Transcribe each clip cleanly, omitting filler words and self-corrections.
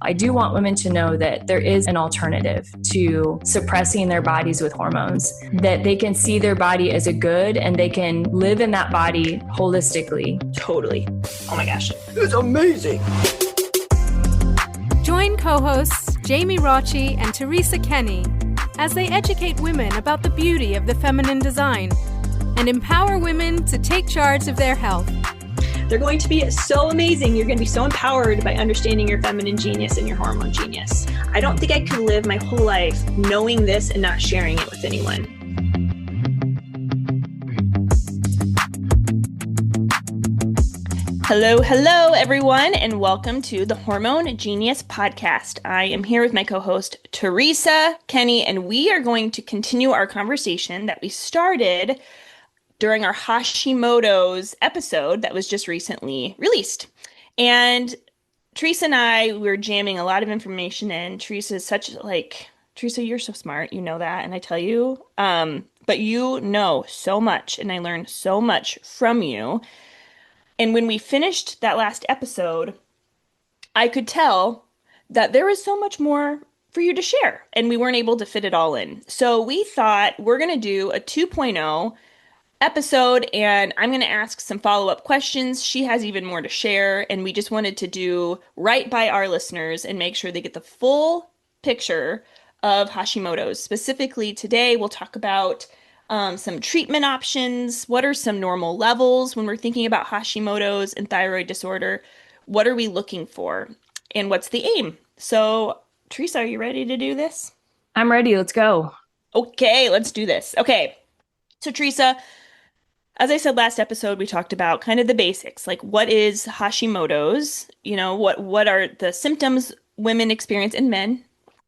I do want women to know that there is an alternative to suppressing their bodies with hormones, that they can see their body as a good and they can live in that body holistically. Totally. Oh my gosh. It's amazing. Join co-hosts Jamie Rocci and Teresa Kenny as they educate women about the beauty of the feminine design and empower women to take charge of their health. They're going to be so amazing. You're going to be so empowered by understanding your feminine genius and your hormone genius. I don't think I could live my whole life knowing this and not sharing it with anyone. Hello, everyone, and welcome to the Hormone Genius Podcast. I am here with my co-host, Teresa Kenny, and we are going to continue our conversation that we started during our Hashimoto's episode that was just recently released. And Teresa and I were jamming a lot of information in. Teresa, you're so smart. You know that. And I tell you, but you know so much and I learned so much from you. And when we finished that last episode, I could tell that there was so much more for you to share and we weren't able to fit it all in. So we thought we're going to do a 2.0 episode and I'm going to ask some follow-up questions. She has even more to share and we just wanted to do right by our listeners and make sure they get the full picture of Hashimoto's. Specifically today, we'll talk about some treatment options. What are some normal levels when we're thinking about Hashimoto's and thyroid disorder? What are we looking for? And what's the aim? So, Teresa, are you ready to do this? I'm ready. Let's go. Okay, let's do this. Okay. So, Teresa, as I said last episode, we talked about kind of the basics, like what is Hashimoto's, what are the symptoms women experience in men?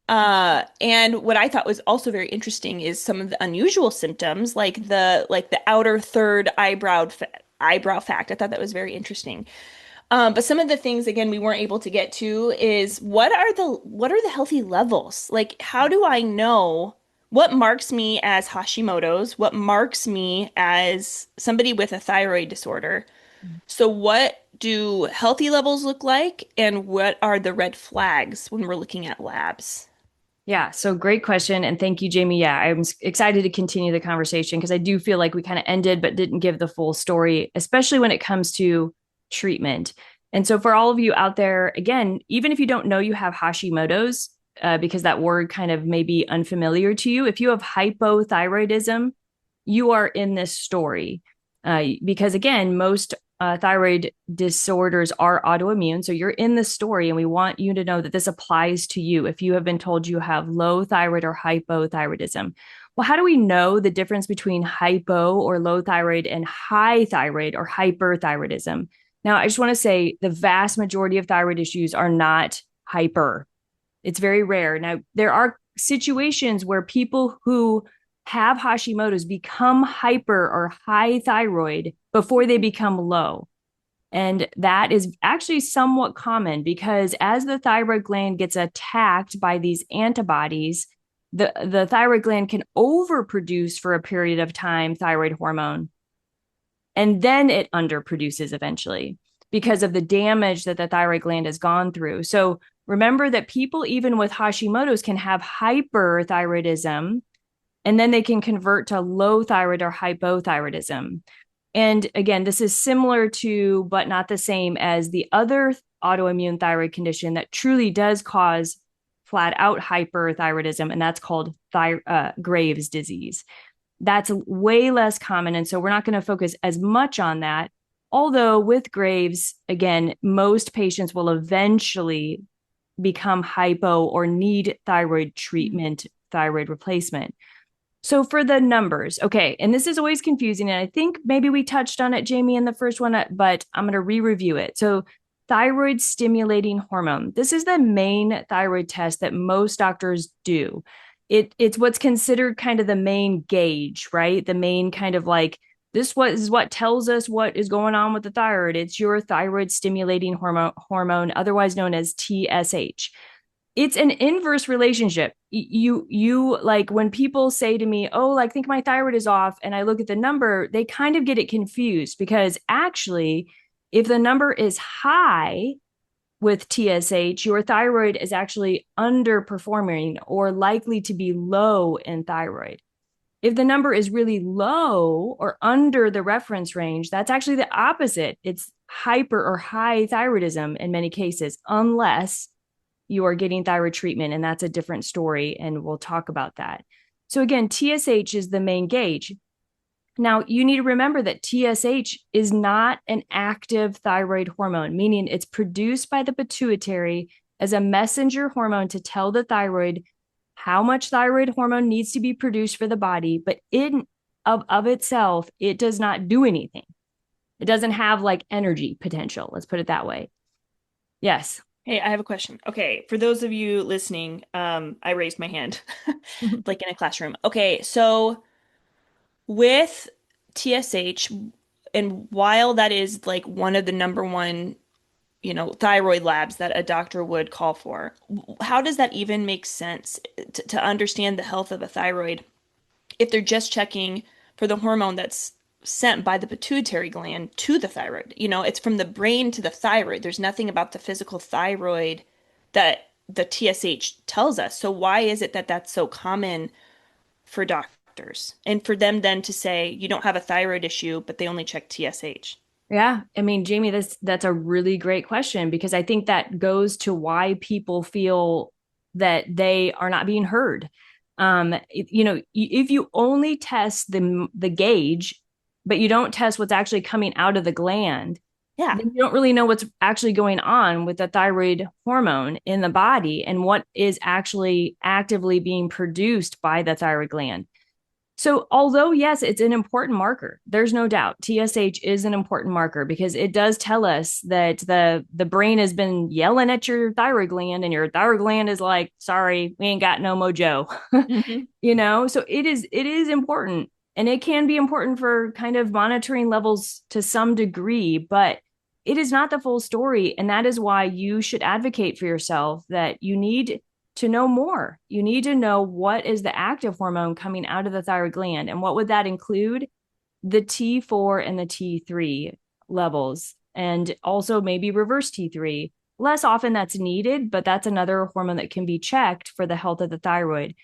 And what I thought was also very interesting is some of the unusual symptoms, like the outer third eyebrow fact. I thought that was very interesting. But some of the things, again, we weren't able to get to is what are the healthy levels? Like, how do I know what marks me as Hashimoto's? What marks me as somebody with a thyroid disorder? So what do healthy levels look like? And what are the red flags when we're looking at labs? Yeah, so great question. And thank you, Jamie. Yeah, I'm excited to continue the conversation because I do feel like we kind of ended but didn't give the full story, especially when it comes to treatment. And so for all of you out there, again, even if you don't know you have Hashimoto's, because that word kind of may be unfamiliar to you. If you have hypothyroidism, you are in this story because, again, most thyroid disorders are autoimmune. So you're in the story, and we want you to know that this applies to you if you have been told you have low thyroid or hypothyroidism. Well, how do we know the difference between hypo or low thyroid and high thyroid or hyperthyroidism? Now, I just want to say the vast majority of thyroid issues are not hyper. It's very rare. Now, there are situations where people who have Hashimoto's become hyper or high thyroid before they become low. And that is actually somewhat common because as the thyroid gland gets attacked by these antibodies, the thyroid gland can overproduce for a period of time thyroid hormone. And then it underproduces eventually because of the damage that the thyroid gland has gone through. So remember that people, even with Hashimoto's, can have hyperthyroidism, and then they can convert to low thyroid or hypothyroidism. And again, this is similar to, but not the same as the other autoimmune thyroid condition that truly does cause flat out hyperthyroidism, and that's called Graves' disease. That's way less common, and so we're not going to focus as much on that. Although with Graves, again, most patients will eventually become hypo or need thyroid treatment, thyroid replacement. So for the numbers, okay, and this is always confusing, and I think maybe we touched on it, Jamie, in the first one, but I'm going to re-review it. So thyroid stimulating hormone. This is the main thyroid test that most doctors do. It's what's considered kind of the main gauge, right? The main kind of like, this is what tells us what is going on with the thyroid. It's your thyroid stimulating hormone, otherwise known as TSH. It's an inverse relationship. You like when people say to me, oh, I think my thyroid is off, and I look at the number, they kind of get it confused because actually, if the number is high, with TSH, your thyroid is actually underperforming or likely to be low in thyroid. If the number is really low or under the reference range, that's actually the opposite. It's hyper or high thyroidism in many cases, unless you are getting thyroid treatment, and that's a different story, and we'll talk about that. So again, TSH is the main gauge. Now, you need to remember that TSH is not an active thyroid hormone, meaning it's produced by the pituitary as a messenger hormone to tell the thyroid how much thyroid hormone needs to be produced for the body, but in of itself, it does not do anything. It doesn't have like energy potential. Let's put it that way. Yes. Hey, I have a question. Okay, for those of you listening, I raised my hand like in a classroom. Okay, so with TSH, and while that is like one of the number one, thyroid labs that a doctor would call for, how does that even make sense to understand the health of a thyroid if they're just checking for the hormone that's sent by the pituitary gland to the thyroid? It's from the brain to the thyroid. There's nothing about the physical thyroid that the TSH tells us. So why is it that that's so common for doctors and for them then to say you don't have a thyroid issue, but they only check TSH? Yeah, I mean, Jamie, that's a really great question, because I think that goes to why people feel that they are not being heard. If you only test the gauge, but you don't test what's actually coming out of the gland, Yeah. then you don't really know what's actually going on with the thyroid hormone in the body and what is actually actively being produced by the thyroid gland. So although, yes, it's an important marker, there's no doubt TSH is an important marker, because it does tell us that the brain has been yelling at your thyroid gland, and your thyroid gland is like, sorry, we ain't got no mojo. Mm-hmm. So it is important, and it can be important for kind of monitoring levels to some degree, but it is not the full story. And that is why you should advocate for yourself that you need to know more. You need to know what is the active hormone coming out of the thyroid gland. And what would that include? The T4 and the T3 levels, and also maybe reverse T3. Less often that's needed, but that's another hormone that can be checked for the health of the thyroid.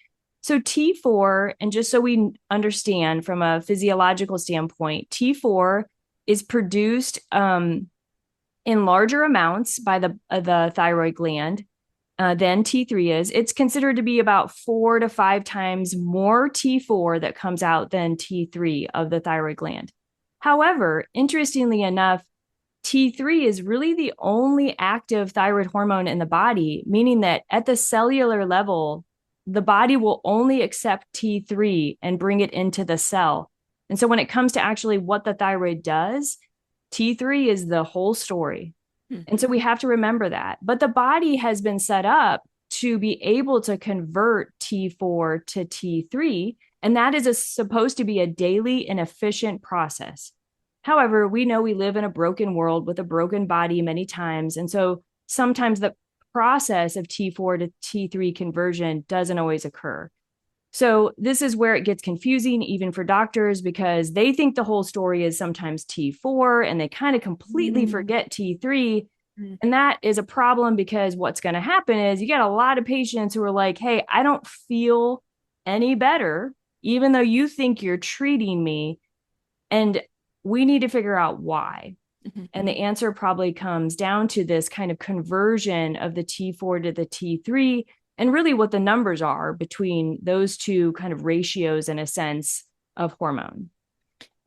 So T4, and just so we understand from a physiological standpoint, T4 is produced in larger amounts by the thyroid gland than T3 is. It's considered to be about 4 to 5 times more T4 that comes out than T3 of the thyroid gland. However, interestingly enough, T3 is really the only active thyroid hormone in the body, meaning that at the cellular level, the body will only accept T3 and bring it into the cell. And so when it comes to actually what the thyroid does, T3 is the whole story. And so we have to remember that. But the body has been set up to be able to convert T4 to T3, and that is supposed to be a daily and efficient process. However, we know we live in a broken world with a broken body many times. And so sometimes the process of T4 to T3 conversion doesn't always occur. So this is where it gets confusing, even for doctors, because they think the whole story is sometimes T4 and they kind of completely forget T3. And that is a problem, because what's going to happen is you get a lot of patients who are like, hey, I don't feel any better, even though you think you're treating me. And we need to figure out why. And the answer probably comes down to this kind of conversion of the T4 to the T3, and really what the numbers are between those two kind of ratios, in a sense, of hormone.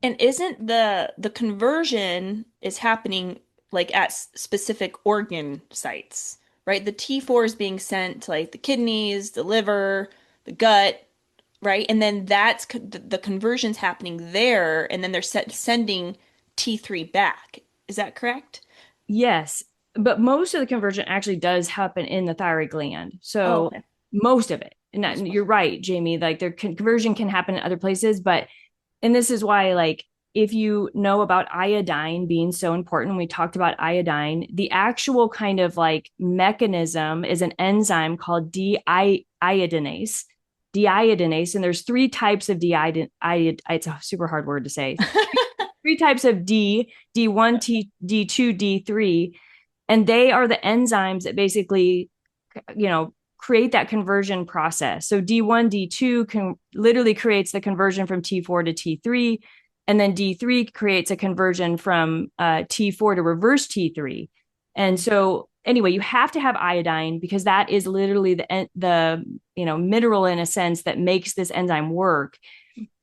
And isn't the conversion is happening like at specific organ sites, right? The T4 is being sent to like the kidneys, the liver, the gut, right? And then the conversion's happening there, and then they're sending T3 back. Is that correct? Yes, but most of the conversion actually does happen in the thyroid gland. Oh, So okay. most of it. And you're right, Jamie, like their conversion can happen in other places, but and this is why, like, if you know about iodine being so important, we talked about iodine, the actual kind of like mechanism is an enzyme called deiodinase. Deiodinase, and there's 3 types of it's a super hard word to say. 3 types of D1, D2, D3. And they are the enzymes that basically, create that conversion process. So D1, D2 literally creates the conversion from T4 to T3. And then D3 creates a conversion from T4 to reverse T3. And so anyway, you have to have iodine because that is literally the mineral in a sense that makes this enzyme work.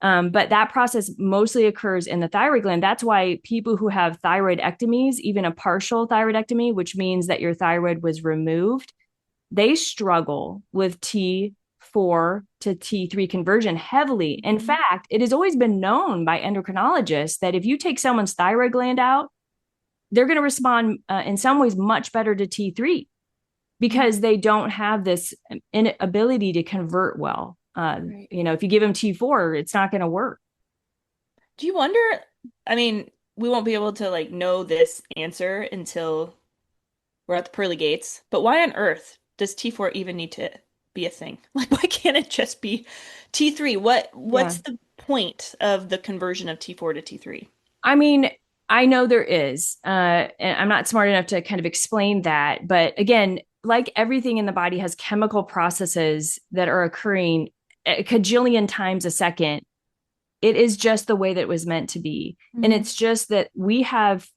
But that process mostly occurs in the thyroid gland. That's why people who have thyroidectomies, even a partial thyroidectomy, which means that your thyroid was removed, they struggle with T4 to T3 conversion heavily. In fact, it has always been known by endocrinologists that if you take someone's thyroid gland out, they're going to respond in some ways much better to T3 because they don't have this inability to convert well. Right. If you give them T4, it's not going to work. Do you wonder, I mean, we won't be able to like know this answer until we're at the pearly gates, but why on earth does T4 even need to be a thing? Like, why can't it just be T3? What's the point of the conversion of T4 to T3? I mean, I know there is, and I'm not smart enough to kind of explain that. But again, like everything in the body has chemical processes that are occurring a cajillion times a second. It is just the way that it was meant to be. Mm-hmm. And it's just that we have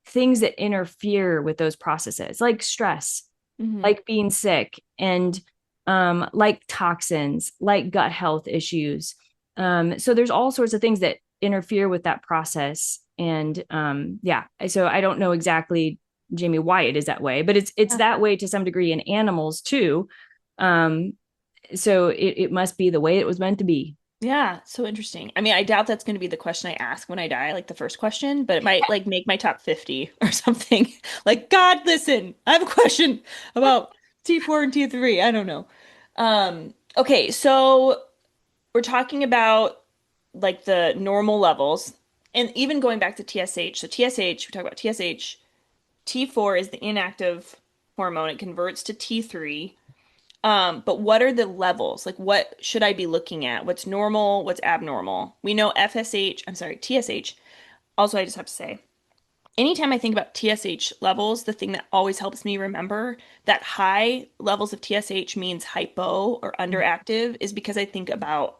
things that interfere with those processes, like stress, like being sick, and like toxins, like gut health issues. So there's all sorts of things that interfere with that process. And so I don't know exactly, Jamie, why it is that way, but it's that way to some degree in animals too. So it must be the way it was meant to be. Yeah, so interesting. I mean, I doubt that's going to be the question I ask when I die, like the first question, but it might like make my top 50 or something. Like, God, listen, I have a question about T4 and T3. I don't know. Okay, so we're talking about like the normal levels and even going back to TSH. So TSH, we talk about TSH. T4 is the inactive hormone. It converts to T3. But what are the levels? Like, what should I be looking at? What's normal? What's abnormal? We know TSH. Also, I just have to say, anytime I think about TSH levels, the thing that always helps me remember that high levels of TSH means hypo or underactive is because I think about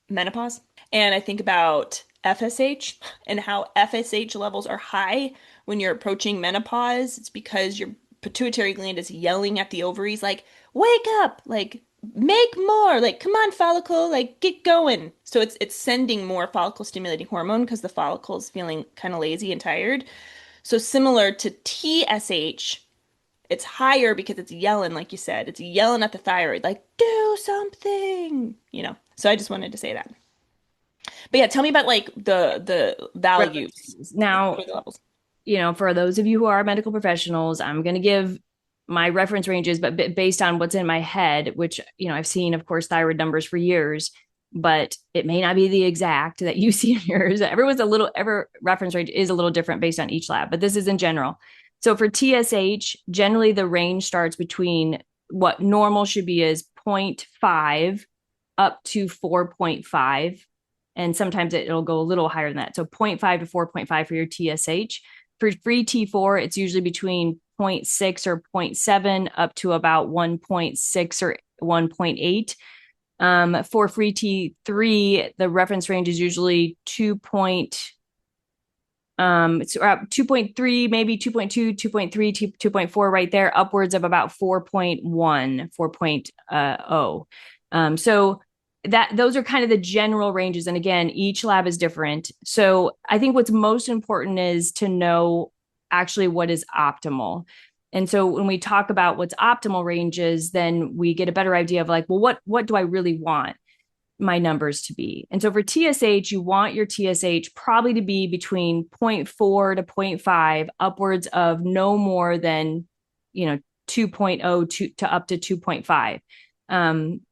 menopause and I think about FSH and how FSH levels are high when you're approaching menopause. It's because your pituitary gland is yelling at the ovaries like, wake up, like make more, like come on follicle, like get going. So it's sending more follicle stimulating hormone because the follicle is feeling kind of lazy and tired. So similar to TSH, it's higher because it's yelling, like you said, it's yelling at the thyroid, like do something, So I just wanted to say that. But yeah, tell me about like the values now. For those of you who are medical professionals, I'm going to give my reference ranges, but based on what's in my head, which, I've seen, of course, thyroid numbers for years, but it may not be the exact that you see in yours. Every reference range is a little different based on each lab, but this is in general. So for TSH, generally the range starts between what normal should be is 0.5 up to 4.5. And sometimes it'll go a little higher than that. So 0.5 to 4.5 for your TSH. For free T4, it's usually between 0.6 or 0.7 up to about 1.6 or 1.8. For free T3, the reference range is usually 2.3, maybe 2.2, 2.3, 2.4 right there, upwards of about 4.1, 4.0. So those are kind of the general ranges. And again, each lab is different. So I think what's most important is to know actually what is optimal. And so when we talk about what's optimal ranges, then we get a better idea of like, well, what do I really want my numbers to be? And so for TSH, you want your TSH probably to be between 0.4 to 0.5, upwards of no more than, 2.0 to up to 2.5.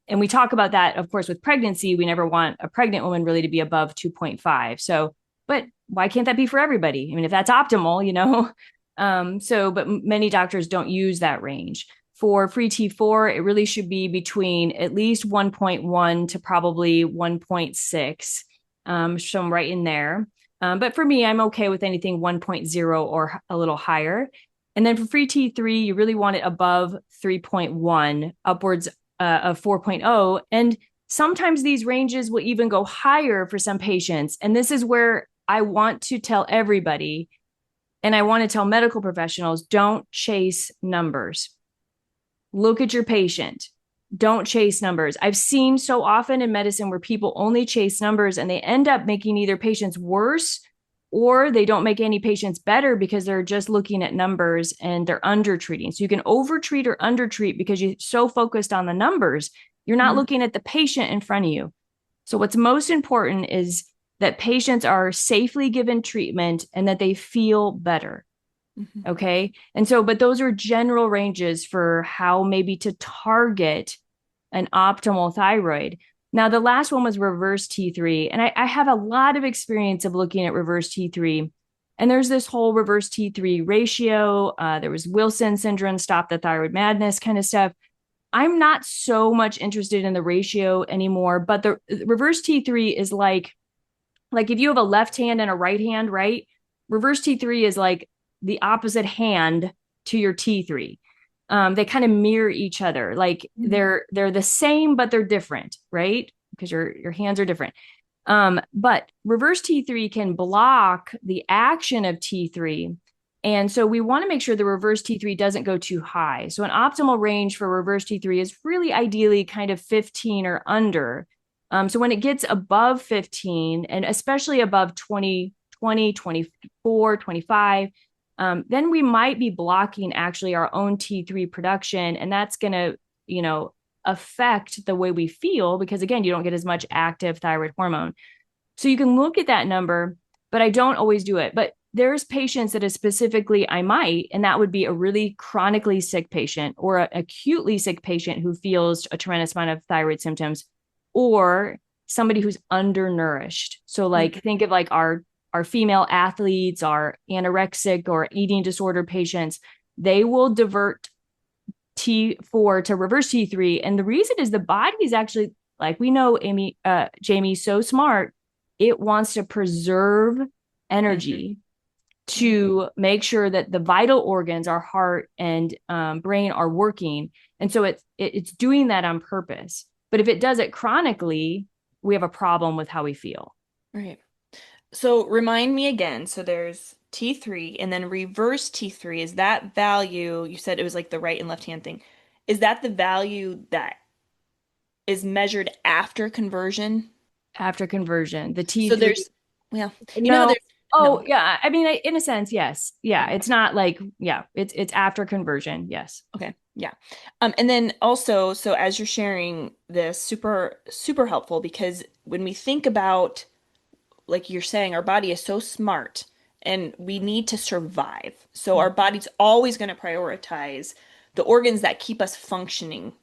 And we talk about that, of course, with pregnancy. We never want a pregnant woman really to be above 2.5. So, but why can't that be for everybody? I mean, if that's optimal, but many doctors don't use that range. For free T4, it really should be between at least 1.1 to probably 1.6. So I'm right in there. But for me, I'm okay with anything 1.0 or a little higher. And then for free T3, you really want it above 3.1, upwards of 4.0. And sometimes these ranges will even go higher for some patients. And this is where I want to tell everybody, and I want to tell medical professionals, don't chase numbers. Look at your patient. Don't chase numbers. I've seen so often in medicine where people only chase numbers and they end up making either patients worse or they don't make any patients better because they're just looking at numbers and they're undertreating. So you can overtreat or undertreat because you're so focused on the numbers. You're not looking at the patient in front of you. So what's most important is that patients are safely given treatment and that they feel better. Okay. And so, but those are general ranges for how maybe to target an optimal thyroid. Now, the last one was reverse T3. And I have a lot of experience of looking at reverse T3. And there's this whole reverse T3 ratio. There was Wilson syndrome, stop the thyroid madness kind of stuff. I'm not so much interested in the ratio anymore, but the reverse T3 is like if you have a left hand and a right hand, right? Reverse T3 is like the opposite hand to your T3. They kind of mirror each other. Like they're the same, but they're different, right? Because your hands are different. But reverse T3 can block the action of T3. And so we want to make sure the reverse T3 doesn't go too high. So an optimal range for reverse T3 is really ideally kind of 15 or under. So when it gets above 15 and especially above 20, 24, 25, then we might be blocking actually our own T3 production. And that's going to, affect the way we feel because again, you don't get as much active thyroid hormone. So you can look at that number, but I don't always do it. But there's patients that is specifically I might, and that would be a really chronically sick patient or an acutely sick patient who feels a tremendous amount of thyroid symptoms, or somebody who's undernourished. So like think of like our female athletes, our anorexic or eating disorder patients, they will divert T4 to reverse T3. And the reason is the body is actually, like we know, Jamie, so smart. It wants to preserve energy to make sure that the vital organs, our heart and brain, are working. And so it's doing that on purpose. But if it does it chronically, we have a problem with how we feel. Right. So remind me again. So there's T3 and then reverse T3. Is that value, you said it was like the right and left hand thing. Is that the value that is measured after conversion? After conversion, the T3. So there's, well, no. there's, Oh, no. yeah. I mean, in a sense, yes. Yeah. It's not like, yeah, it's after conversion. Yes. Okay. Yeah. And then also, so as you're sharing this, super, super helpful because when we think about, like you're saying, our body is so smart and we need to survive. So our body's always going to prioritize the organs that keep us functioning.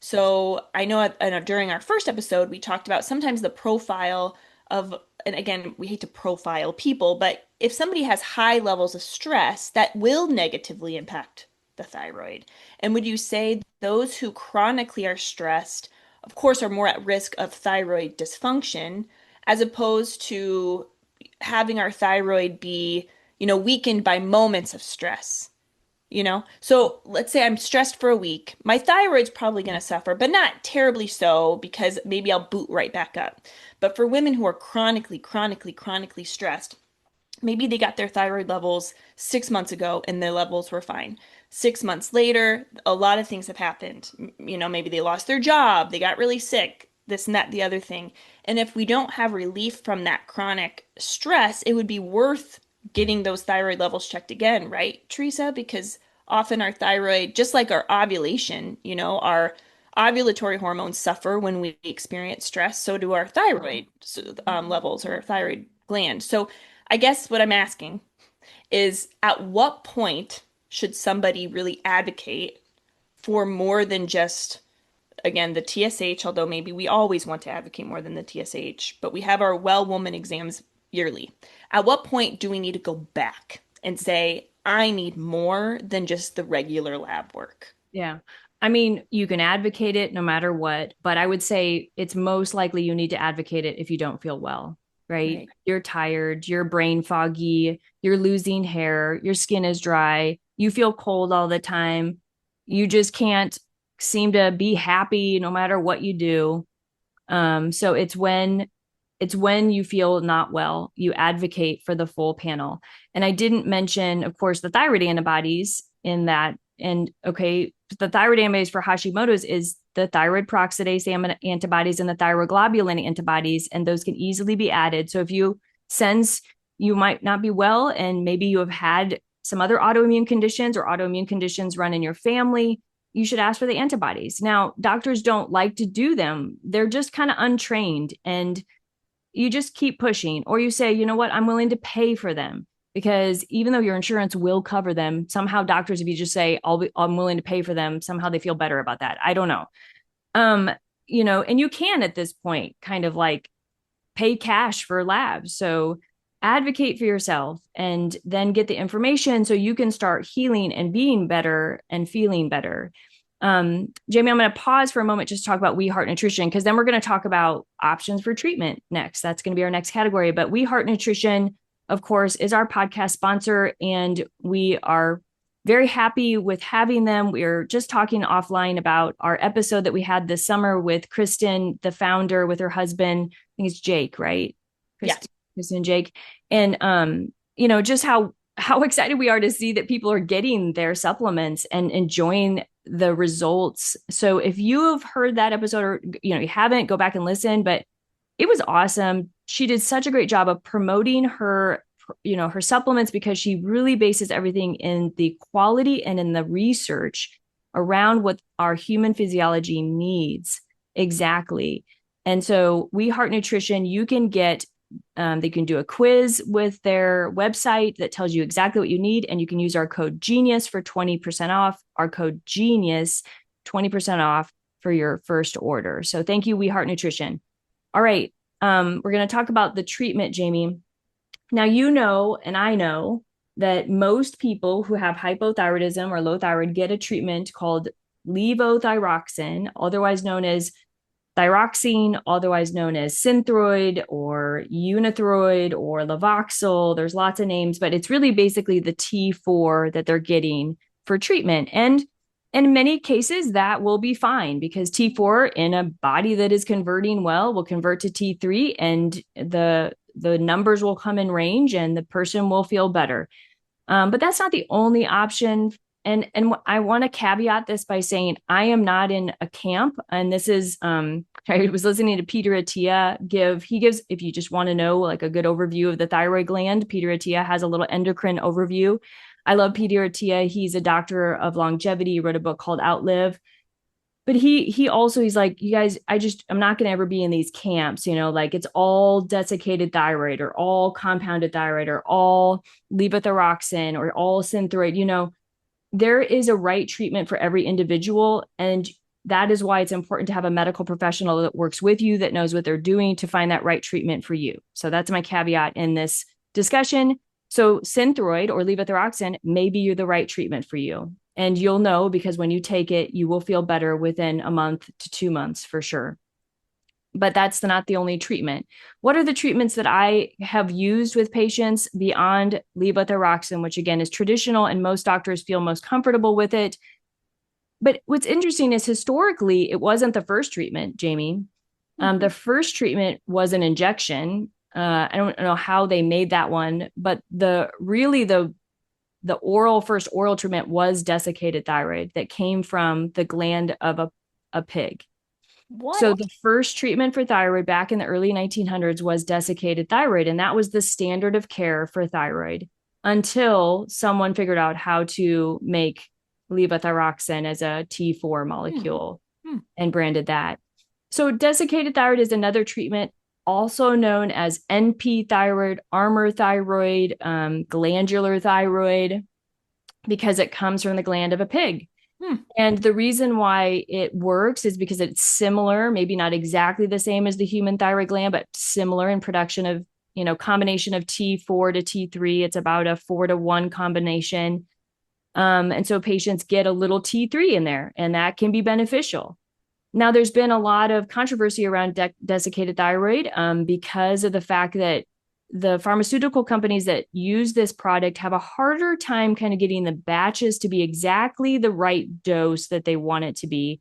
So I know during our first episode, we talked about sometimes the profile of, and again, we hate to profile people, but if somebody has high levels of stress, that will negatively impact the thyroid. And would you say those who chronically are stressed, of course, are more at risk of thyroid dysfunction, as opposed to having our thyroid be, weakened by moments of stress? So let's say I'm stressed for a week. My thyroid's probably going to suffer, but not terribly so because maybe I'll boot right back up. But for women who are chronically stressed, maybe they got their thyroid levels 6 months ago and their levels were fine. 6 months later, a lot of things have happened. Maybe they lost their job, they got really sick, this and that, the other thing. And if we don't have relief from that chronic stress, it would be worth getting those thyroid levels checked again, right, Teresa? Because often our thyroid, just like our ovulation, our ovulatory hormones suffer when we experience stress. So do our thyroid levels or our thyroid gland. So I guess what I'm asking is at what point should somebody really advocate for more than just, again, the TSH, although maybe we always want to advocate more than the TSH, but we have our well woman exams yearly. At what point do we need to go back and say, I need more than just the regular lab work? Yeah. I mean, you can advocate it no matter what, but I would say it's most likely you need to advocate it if you don't feel well, right? You're tired, you're brain foggy, you're losing hair, your skin is dry. you feel cold all the time, you just can't seem to be happy no matter what you do. So it's when you feel not well, you advocate for the full panel. And I didn't mention, of course, the thyroid antibodies in that. And okay, the thyroid antibodies for Hashimoto's is the thyroid peroxidase antibodies and the thyroglobulin antibodies, and those can easily be added. So if you sense you might not be well, and maybe you have had some other autoimmune conditions or autoimmune conditions run in your family, you should ask for the antibodies. Now, doctors don't like to do them. They're just kind of untrained, and you just keep pushing, or you say, you know what, I'm willing to pay for them, because even though your insurance will cover them, somehow doctors, if you just say, I'm willing to pay for them, somehow they feel better about that. I don't know. And you can at this point kind of like pay cash for labs. So advocate for yourself and then get the information so you can start healing and being better and feeling better. Jamie, I'm going to pause for a moment, just talk about We Heart Nutrition, because then we're going to talk about options for treatment next. That's going to be our next category. But We Heart Nutrition, of course, is our podcast sponsor, and we are very happy with having them. We're just talking offline about our episode that we had this summer with Kristen, the founder, with her husband. I think it's Jake, right? Kristen and Jake. And, just how excited we are to see that people are getting their supplements and enjoying the results. So if you have heard that episode, or, you haven't, go back and listen, but it was awesome. She did such a great job of promoting her supplements, because she really bases everything in the quality and in the research around what our human physiology needs exactly. And so We Heart Nutrition, you can get, they can do a quiz with their website that tells you exactly what you need. And you can use our code GENIUS for 20% off. Our code GENIUS, 20% off for your first order. So thank you, We Heart Nutrition. All right. We're going to talk about the treatment, Jamie. Now, and I know that most people who have hypothyroidism or low thyroid get a treatment called levothyroxine, otherwise known as thyroxine, otherwise known as Synthroid or Unithroid or Levoxyl. There's lots of names, but it's really basically the T4 that they're getting for treatment. And in many cases, that will be fine, because T4 in a body that is converting well will convert to T3, and the numbers will come in range and the person will feel better. But that's not the only option. And I want to caveat this by saying I am not in a camp. And this is, I was listening to Peter Attia he gives, if you just want to know like a good overview of the thyroid gland, Peter Attia has a little endocrine overview. I love Peter Attia. He's a doctor of longevity. He wrote a book called Outlive. But he's like, you guys, I'm not going to ever be in these camps, like it's all desiccated thyroid or all compounded thyroid or all levothyroxine or all Synthroid. There is a right treatment for every individual. And that is why it's important to have a medical professional that works with you, that knows what they're doing to find that right treatment for you. So that's my caveat in this discussion. So Synthroid or levothyroxine may be the right treatment for you. And you'll know, because when you take it, you will feel better within a month to 2 months for sure. But that's not the only treatment. What are the treatments that I have used with patients beyond levothyroxine, which again is traditional and most doctors feel most comfortable with it? But what's interesting is historically, it wasn't the first treatment, Jamie. The first treatment was an injection. I don't know how they made that one, but the first oral treatment was desiccated thyroid that came from the gland of a pig. What? So the first treatment for thyroid back in the early 1900s was desiccated thyroid. And that was the standard of care for thyroid until someone figured out how to make levothyroxine as a T4 molecule and branded that. So desiccated thyroid is another treatment, also known as NP thyroid, armor thyroid, glandular thyroid, because it comes from the gland of a pig. And the reason why it works is because it's similar, maybe not exactly the same as the human thyroid gland, but similar in production of, combination of T4 to T3. It's about a 4-to-1 combination. And so patients get a little T3 in there, and that can be beneficial. Now, there's been a lot of controversy around desiccated thyroid because of the fact that the pharmaceutical companies that use this product have a harder time kind of getting the batches to be exactly the right dose that they want it to be.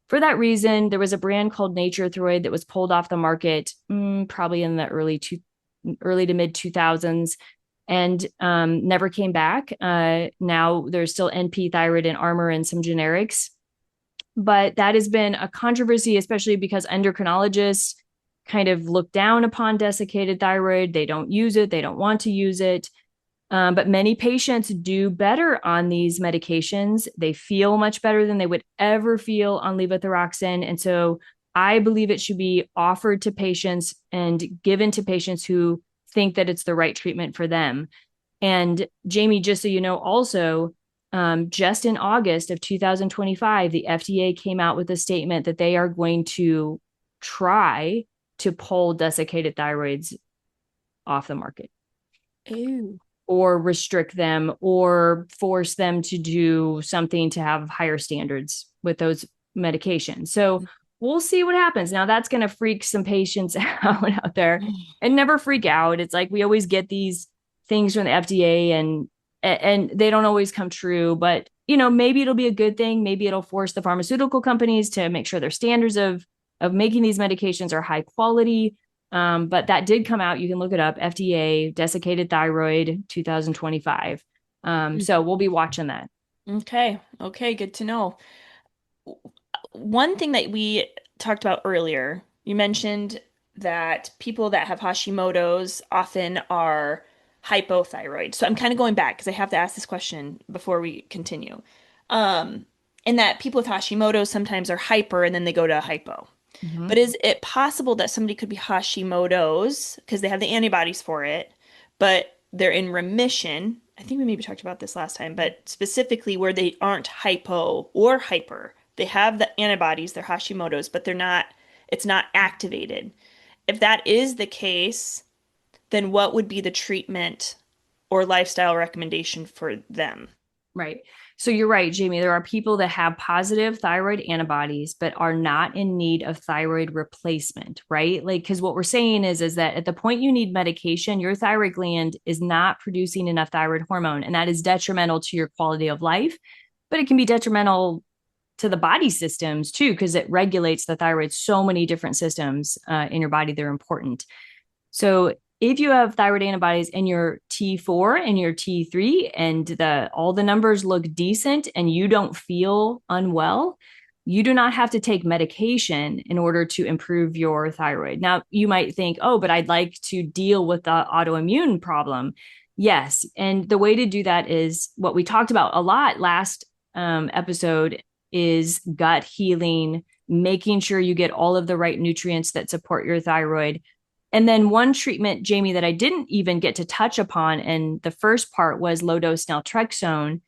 For that reason, there was a brand called Nature Thyroid that was pulled off the market probably in the early to mid 2000s and never came back. Now there's still NP Thyroid and Armor and some generics. But that has been a controversy, especially because endocrinologists kind of look down upon desiccated thyroid. They don't use it, they don't want to use it. But many patients do better on these medications. They feel much better than they would ever feel on levothyroxine. And so I believe it should be offered to patients and given to patients who think that it's the right treatment for them. And Jamie, just so you know, also, just in August of 2025, the FDA came out with a statement that they are going to try to pull desiccated thyroids off the market. Ew. Or restrict them or force them to do something to have higher standards with those medications. So we'll see what happens. Now that's going to freak some patients out there, and never freak out. It's like we always get these things from the FDA and they don't always come true, but maybe it'll be a good thing. Maybe it'll force the pharmaceutical companies to make sure their standards of making these medications are high quality. But that did come out. You can look it up. FDA, desiccated thyroid, 2025. So we'll be watching that. Okay. Okay. Good to know. One thing that we talked about earlier, you mentioned that people that have Hashimoto's often are hypothyroid. So I'm kind of going back because I have to ask this question before we continue. Um, and that people with Hashimoto's sometimes are hyper and then they go to hypo. Mm-hmm. But is it possible that somebody could be Hashimoto's because they have the antibodies for it, but they're in remission? I think we maybe talked about this last time, but specifically where they aren't hypo or hyper. They have the antibodies, they're Hashimoto's, but it's not activated. If that is the case, then what would be the treatment or lifestyle recommendation for them? Right. So you're right, Jamie. There are people that have positive thyroid antibodies, but are not in need of thyroid replacement, right? Like, because what we're saying is that at the point you need medication, your thyroid gland is not producing enough thyroid hormone, and that is detrimental to your quality of life. But it can be detrimental to the body systems too, because it regulates the thyroid, so many different systems in your body. They're important. So if you have thyroid antibodies in your T4 and your T3 and all the numbers look decent and you don't feel unwell, you do not have to take medication in order to improve your thyroid. Now, you might think, oh, but I'd like to deal with the autoimmune problem. Yes. And the way to do that is what we talked about a lot last episode is gut healing, making sure you get all of the right nutrients that support your thyroid. And then one treatment, Jamie, that I didn't even get to touch upon in the first part was low-dose naltrexone.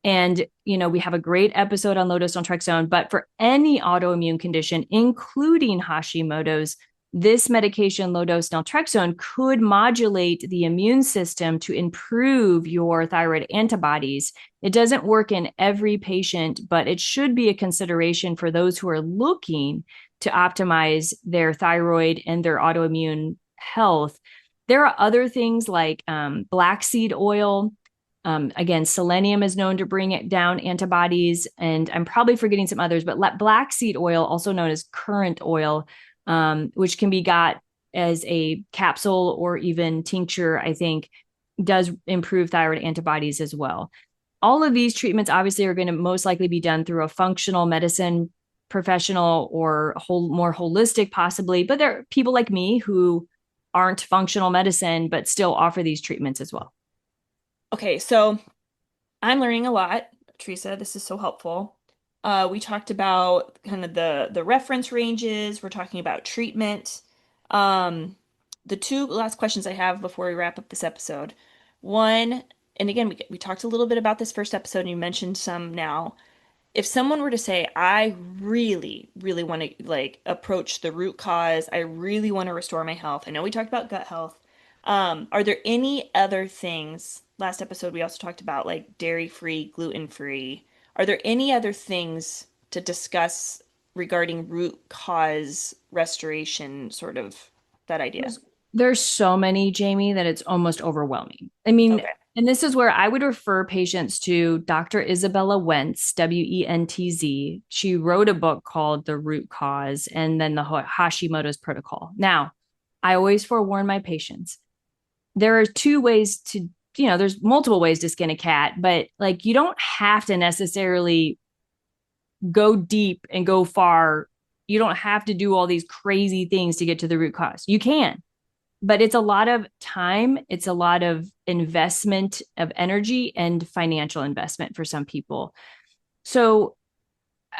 And, we have a great episode on low-dose naltrexone, but for any autoimmune condition, including Hashimoto's, this medication, low-dose naltrexone, could modulate the immune system to improve your thyroid antibodies. It doesn't work in every patient, but it should be a consideration for those who are looking to optimize their thyroid and their autoimmune health. There are other things like black seed oil. Again, selenium is known to bring it down antibodies, and I'm probably forgetting some others, but black seed oil, also known as currant oil, which can be got as a capsule or even tincture, I think, does improve thyroid antibodies as well. All of these treatments obviously are going to most likely be done through a functional medicine professional or more holistic possibly, but there are people like me who aren't functional medicine but still offer these treatments as well. Okay, so I'm learning a lot, Teresa. This is so helpful. We talked about kind of the reference ranges. We're talking about treatment. Um, the two last questions I have before we wrap up this episode. One, and again, we talked a little bit about this first episode, and you mentioned some now. If someone were to say, I really, really want to like approach the root cause, I really want to restore my health. I know we talked about gut health. Are there any other things? Last episode, we also talked about like dairy-free, gluten-free. Are there any other things to discuss regarding root cause restoration, sort of that idea? There's so many, Jamie, that it's almost overwhelming. I mean, Okay. and this is where I would refer patients to Dr. Isabella Wentz, Wentz. She wrote a book called The Root Cause and then the Hashimoto's Protocol. Now, I always forewarn my patients. There are two ways to, there's multiple ways to skin a cat, but like you don't have to necessarily go deep and go far. You don't have to do all these crazy things to get to the root cause. You can, but it's a lot of time. It's a lot of investment of energy and financial investment for some people. So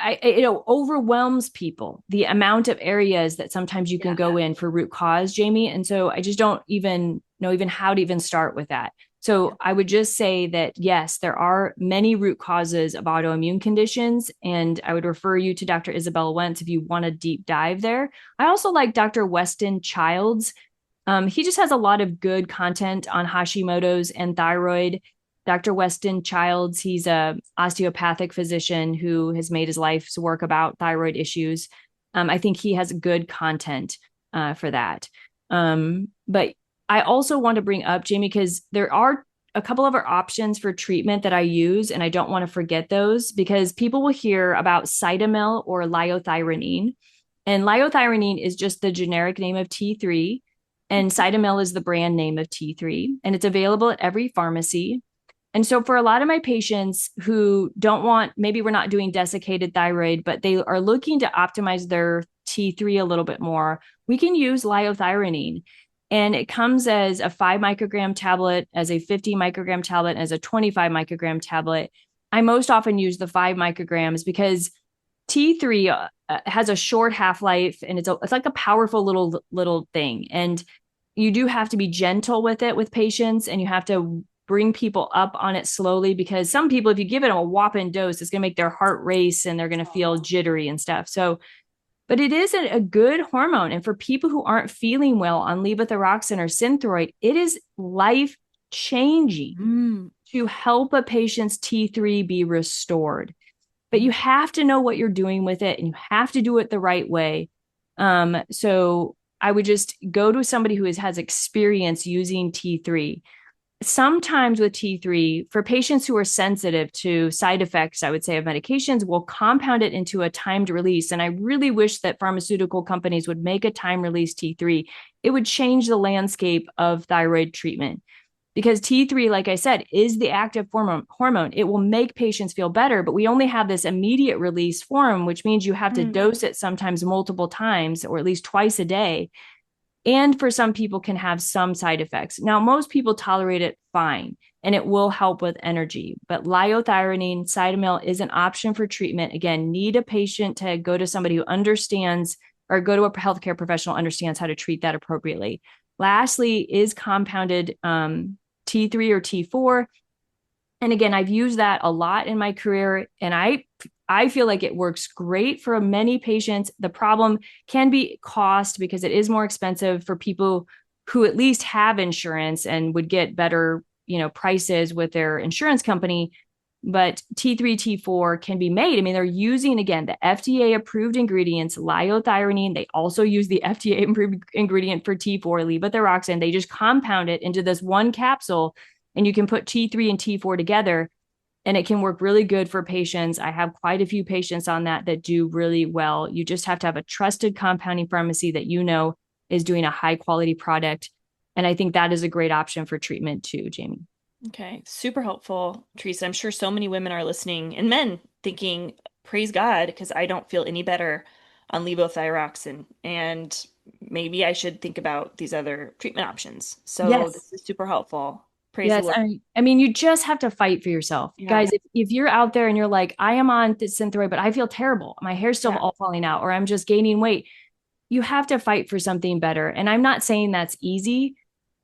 it overwhelms people, the amount of areas that sometimes you can go in for root cause, Jamie. And so I just don't even know even how to even start with that. So I would just say that, yes, there are many root causes of autoimmune conditions. And I would refer you to Dr. Isabella Wentz if you want a deep dive there. I also like Dr. Weston Childs. He just has a lot of good content on Hashimoto's and thyroid. Dr. Weston Childs, he's a osteopathic physician who has made his life's work about thyroid issues. I think he has good content for that. But I also want to bring up, Jamie, because there are a couple of our options for treatment that I use, and I don't want to forget those because people will hear about Cytomel or Liothyronine. And Liothyronine is just the generic name of T3, and Cytomel is the brand name of T3, and it's available at every pharmacy. And so for a lot of my patients who don't want, maybe we're not doing desiccated thyroid, but they are looking to optimize their T3 a little bit more, we can use liothyronine. And it comes as a 5 microgram tablet, as a 50 microgram tablet, as a 25 microgram tablet. I most often use the 5 micrograms because T3 has a short half-life and it's like a powerful little thing. And you do have to be gentle with it with patients, and you have to bring people up on it slowly because some people, if you give them a whopping dose, it's going to make their heart race and they're going to feel jittery and stuff. So, but it is a good hormone. And for people who aren't feeling well on levothyroxine or Synthroid, it is life changing to help a patient's T3 be restored. But you have to know what you're doing with it and you have to do it the right way. So I would just go to somebody who has experience using T3. Sometimes with T3, for patients who are sensitive to side effects, I would say, of medications, we'll compound it into a timed release. And I really wish that pharmaceutical companies would make a time release T3. It would change the landscape of thyroid treatment because T3, like I said, is the active hormone. It will make patients feel better, but we only have this immediate release form, which means you have to dose it sometimes multiple times or at least twice a day. And for some people can have some side effects. Now, most people tolerate it fine, and it will help with energy. But liothyronine, Cytomel is an option for treatment. Again, need a patient to go to somebody who understands or go to a healthcare professional who understands how to treat that appropriately. Lastly, is compounded T3 or T4. And again, I've used that a lot in my career, and I feel like it works great for many patients. The problem can be cost because it is more expensive for people who at least have insurance and would get better, prices with their insurance company. But T3, T4 can be made. I mean, they're using, again, the FDA approved ingredients, liothyronine. They also use the FDA approved ingredient for T4, levothyroxine. They just compound it into this one capsule, and you can put T3 and T4 together. And it can work really good for patients. I have quite a few patients on that do really well. You just have to have a trusted compounding pharmacy that is doing a high quality product. And I think that is a great option for treatment too, Jamie. Okay, super helpful, Teresa. I'm sure so many women are listening and men thinking, praise God, because I don't feel any better on levothyroxine. And maybe I should think about these other treatment options. So this is super helpful. Praise the Lord. I mean, you just have to fight for yourself. Yeah. Guys, if you're out there and you're like, I am on Synthroid, but I feel terrible. My hair's still all falling out, or I'm just gaining weight. You have to fight for something better. And I'm not saying that's easy.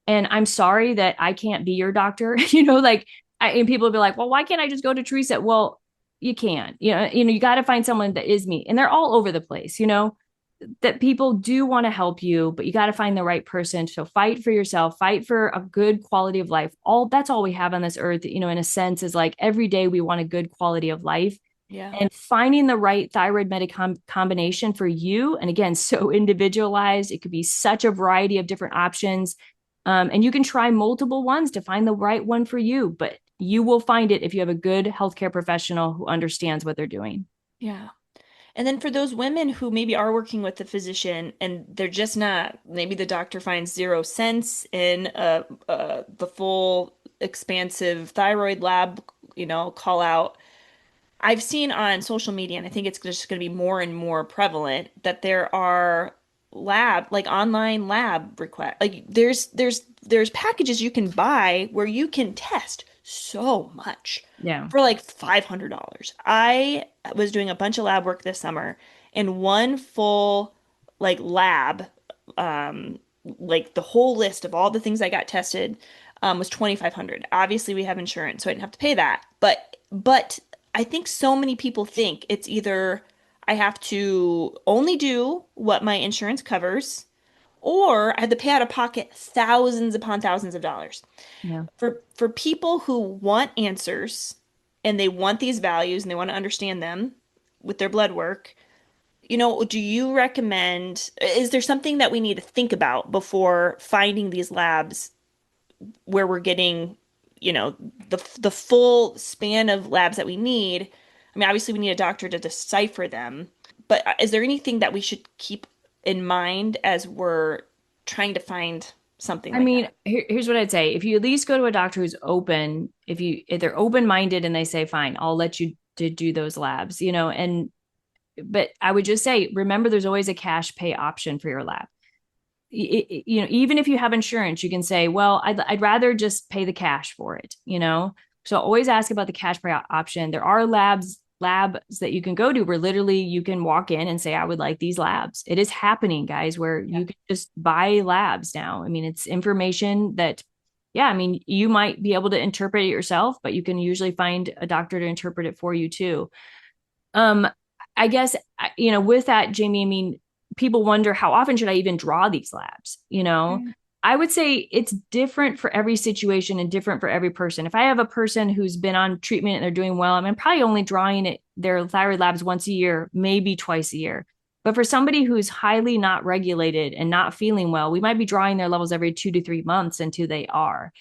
And I'm sorry that I can't be your doctor. And people will be like, well, why can't I just go to Teresa? Well, you can. You got to find someone that is me. And they're all over the place, that people do want to help you, but you got to find the right person. So fight for yourself, fight for a good quality of life. That's all we have on this earth, in a sense, is like every day we want a good quality of life. Yeah. And finding the right thyroid combination for you. And again, so individualized. It could be such a variety of different options. And you can try multiple ones to find the right one for you, but you will find it if you have a good healthcare professional who understands what they're doing. Yeah. And then for those women who maybe are working with the physician and they're just not, maybe the doctor finds 0 cents in the full expansive thyroid lab, call out. I've seen on social media, and I think it's just going to be more and more prevalent that there are like online lab requests. Like there's packages you can buy where you can test so much Yeah. for like $500. I was doing a bunch of lab work this summer, and one full like lab, like the whole list of all the things I got tested, was 2,500. Obviously, we have insurance, so I didn't have to pay that. But I think so many people think it's either I have to only do what my insurance covers, or I have to pay out of pocket thousands upon thousands of dollars. Yeah. For people who want answers and they want these values and they want to understand them with their blood work, do you recommend, is there something that we need to think about before finding these labs where we're getting, you know, the full span of labs that we need? I mean, obviously we need a doctor to decipher them, but is there anything that we should keep in mind as we're trying to find something I like mean, that? here's what I'd say. If you at least go to a doctor who's open, if they're open-minded and they say, fine, I'll let you to do those labs, but I would just say, remember, there's always a cash pay option for your lab. Even if you have insurance, you can say, well, I'd rather just pay the cash for it. So always ask about the cash pay option. There are labs that you can go to where literally you can walk in and say, I would like these labs. It is happening, guys, where you can just buy labs now. I mean, it's information that, yeah, I mean, you might be able to interpret it yourself, but you can usually find a doctor to interpret it for you too. Um, I guess, with that, Jamie, I mean, people wonder, how often should I even draw these labs? I would say it's different for every situation and different for every person. If I have a person who's been on treatment and they're doing well, I'm probably only drawing their thyroid labs once a year, maybe twice a year. But for somebody who's highly not regulated and not feeling well, we might be drawing their levels every 2 to 3 months until they are.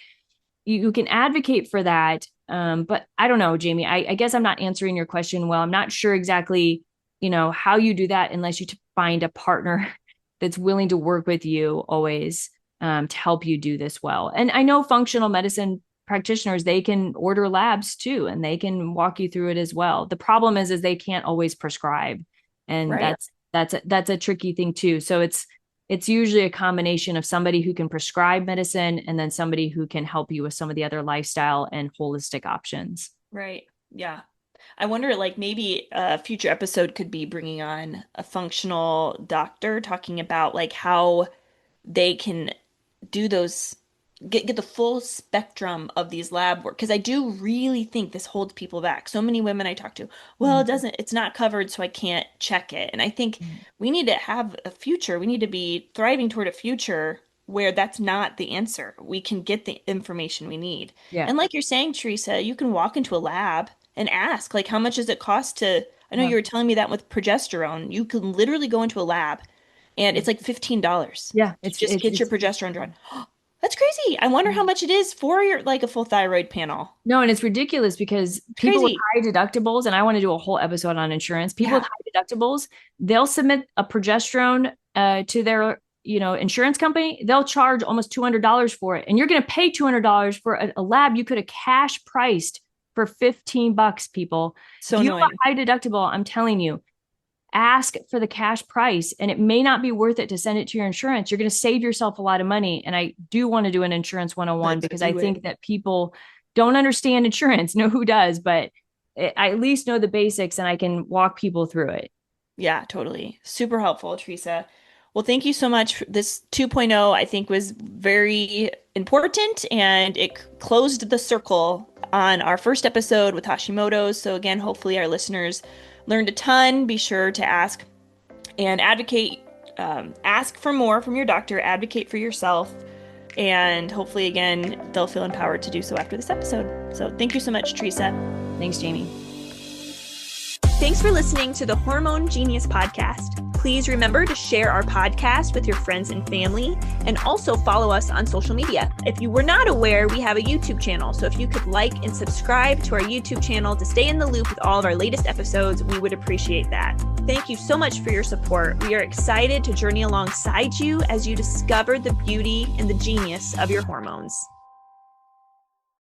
You can advocate for that. But I don't know, Jamie, I guess I'm not answering your question well. I'm not sure exactly, how you do that unless you find a partner that's willing to work with you always, to help you do this well. And I know functional medicine practitioners, they can order labs too, and they can walk you through it as well. The problem is they can't always prescribe. And Right. that's a tricky thing too. So it's usually a combination of somebody who can prescribe medicine and then somebody who can help you with some of the other lifestyle and holistic options. Right. Yeah. I wonder, like, maybe a future episode could be bringing on a functional doctor talking about like how they can do those, get the full spectrum of these lab work. Because I do really think this holds people back. So many women I talk to, well, it's not covered, so I can't check it. And I think we need to have a future. We need to be thriving toward a future where that's not the answer. We can get the information we need. Yeah. And like you're saying, Teresa, you can walk into a lab and ask, like, how much does it cost to, I know Yeah. you were telling me that with progesterone. You can literally go into a lab and it's like $15 Yeah. to It's, just it's, get your it's, progesterone drawn. That's crazy. I wonder how much it is for your like a full thyroid panel. No, and it's ridiculous because It's people with crazy. high deductibles, and I want to do a whole episode on insurance. People with Yeah. high deductibles, they'll submit a progesterone to their, insurance company. They'll charge almost $200 for it, and you're going to pay $200 for a lab you could have cash priced for $15. People, So if you have annoying. a high deductible, I'm telling you, ask for the cash price, and it may not be worth it to send it to your insurance. You're going to save yourself a lot of money. And I do want to do an insurance 101 Let's because I do it. think that people don't understand insurance. Know who does, but I at least know the basics and I can walk people through it. Yeah, totally. Super helpful, Teresa. Well, thank you so much. This 2.0, I think, was very important and it closed the circle on our first episode with Hashimoto's. So, again, hopefully our listeners learned a ton. Be sure to ask and advocate, ask for more from your doctor, advocate for yourself, and hopefully, again, they'll feel empowered to do so after this episode. So, thank you so much, Teresa. Thanks, Jamie. Thanks for listening to the Hormone Genius podcast. Please remember to share our podcast with your friends and family, and also follow us on social media. If you were not aware, we have a YouTube channel, so if you could like and subscribe to our YouTube channel to stay in the loop with all of our latest episodes, we would appreciate that. Thank you so much for your support. We are excited to journey alongside you as you discover the beauty and the genius of your hormones.